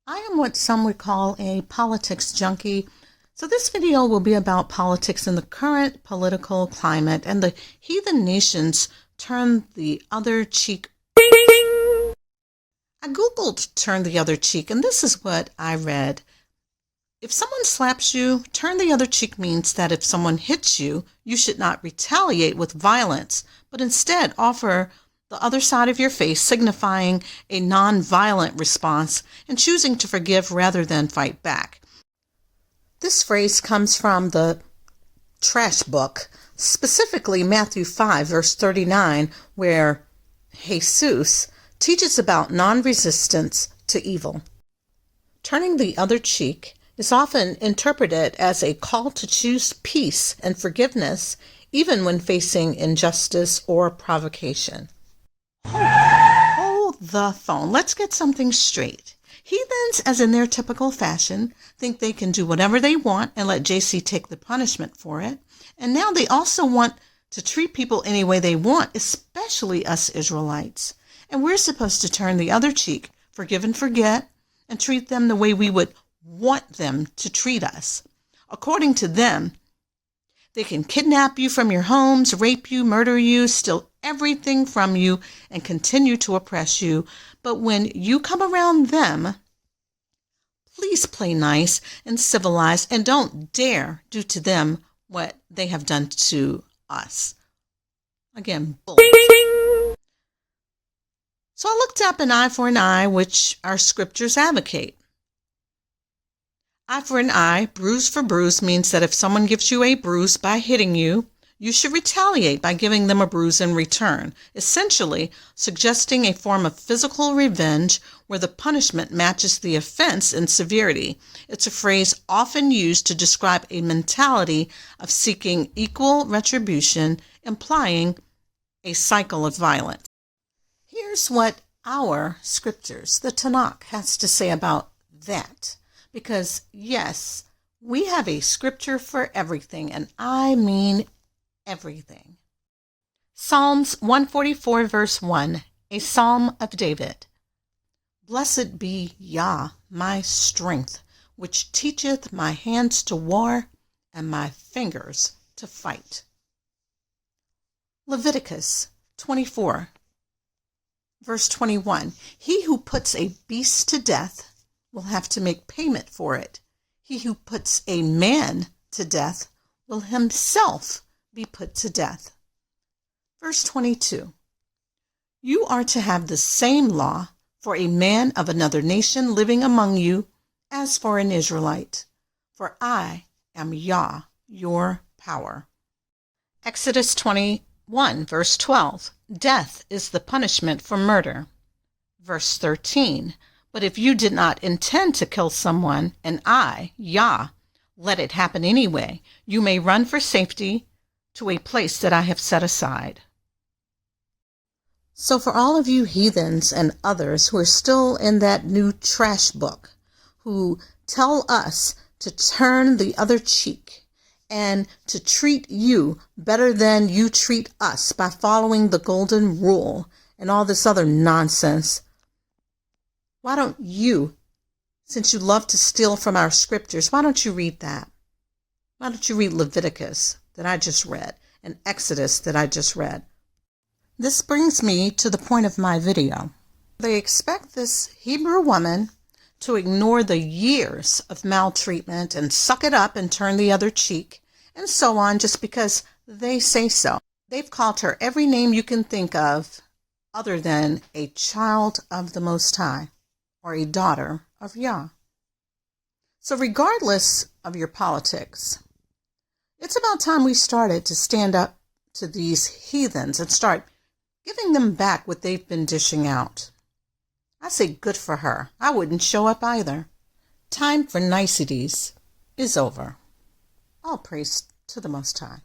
I am what some would call a politics junkie. So this video will be about politics in the current political climate and the heathen nations turn the other cheek. I Googled turn the other cheek, and this is what I read. If someone slaps you, turn the other cheek means that if someone hits you, you should not retaliate with violence, but instead offer the other side of your face, signifying a non-violent response and choosing to forgive rather than fight back. This phrase comes from the trash book, specifically Matthew 5, verse 39, where Jesus teaches about non-resistance to evil. Turning the other cheek is often interpreted as a call to choose peace and forgiveness, even when facing injustice or provocation. Hold the phone. Let's get something straight. Heathens, as in their typical fashion, think they can do whatever they want and let JC take the punishment for it. And now they also want to treat people any way they want, especially us Israelites. And we're supposed to turn the other cheek, forgive and forget, and treat them the way we would want them to treat us. According to them, they can kidnap you from your homes, rape you, murder you, steal everything from you, and continue to oppress you. But when you come around them, please play nice and civilized and don't dare do to them what they have done to us. Again, bullshit. So I looked up an eye for an eye, which our scriptures advocate. Eye for an eye, bruise for bruise means that if someone gives you a bruise by hitting you, you should retaliate by giving them a bruise in return, essentially suggesting a form of physical revenge where the punishment matches the offense in severity. It's a phrase often used to describe a mentality of seeking equal retribution, implying a cycle of violence. Here's what our scriptures, the Tanakh, has to say about that. Because, yes, we have a scripture for everything, and I mean everything. Psalms 144, verse 1, a psalm of David. Blessed be Yah, my strength, which teacheth my hands to war and my fingers to fight. Leviticus 24, verse 21, he who puts a beast to death will have to make payment for it. He who puts a man to death will himself be put to death. Verse 22, you are to have the same law for a man of another nation living among you as for an Israelite, for I am Yah, your power. Exodus 21, verse 12, death is the punishment for murder. Verse 13, but if you did not intend to kill someone, and I, Yah, let it happen anyway, you may run for safety to a place that I have set aside. So for all of you heathens and others who are still in that new trash book, who tell us to turn the other cheek and to treat you better than you treat us by following the golden rule and all this other nonsense, why don't you, since you love to steal from our scriptures, why don't you read that? Why don't you read Leviticus that I just read and Exodus that I just read? This brings me to the point of my video. They expect this Hebrew woman to ignore the years of maltreatment and suck it up and turn the other cheek and so on just because they say so. They've called her every name you can think of other than a child of the Most High, or a daughter of Yah. So regardless of your politics, it's about time we started to stand up to these heathens and start giving them back what they've been dishing out. I say good for her. I wouldn't show up either. Time for niceties is over. All praise to the Most High.